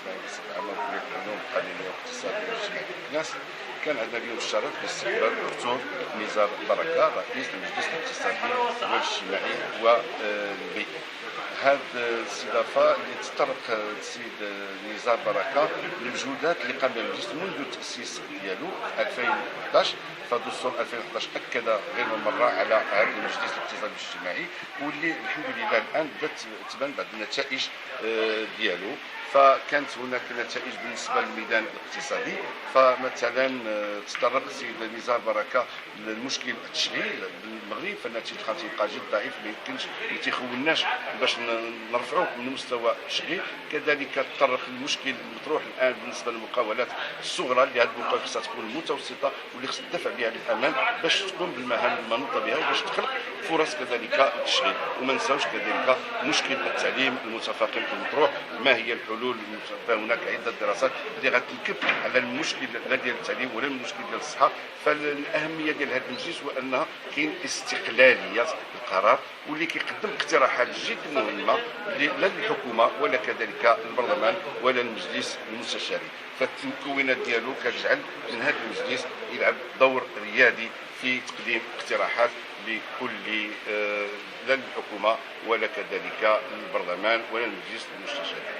الاجتماعي بصفه عامه وكليه العلوم القانونيه والاقتصاديه والاجتماعيه الناس. كان عندنا اليوم الشرف باستقبال الدكتور نزار بركه رئيس المجلس الاقتصادي والاجتماعي والبيئي. هذه الاستضافه اللي تطرق السيد نزار بركه للمجهودات اللي قام بها المجلس منذ التاسيس ديالو في 2011. فدستور 2011 اكد غير من مره على هذا المجلس الاقتصادي والاجتماعي، واللي الحمد لله الان بدات تبان بعض النتائج ديالو. فكانت هناك نتائج بالنسبه للميدان الاقتصادي، فمثلا تطرق السيد نزار بركه للمشكل التشغيل بالمغرب، فالناتج الخام تيبقى جد ضعيف، ما يمكنش ما تيخولناش باش نرفعوا من مستوى التشغيل. كذلك تطرق للمشكل المطروح الان بالنسبه للمقاولات الصغرى، اللي هذه المقاولات خصها تكون متوسطه واللي خص تدفع بها للامام باش تقوم بالمهام المنوطه بها وباش تخلق فرص كذلك للتشغيل. وما نساوش كذلك مشكل التعليم المتفاقم المطروح، ما هي الحلول؟ فهناك عده دراسات اللي غتنكب على المشكل لا ديال التعليم ولا المشكل ديال الصحه. فالاهميه ديال هذا المجلس هو انه كاين استقلاليه القرار، واللي كيقدم اقتراحات جد مهمه لا للحكومه ولا كذلك البرلمان ولا المجلس المستشاري. فالمكونات ديالو كتجعل من هذا المجلس يلعب دور ريادي في تقديم اقتراحات لكل لا للحكومه ولا كذلك البرلمان ولا المجلس المستشاري.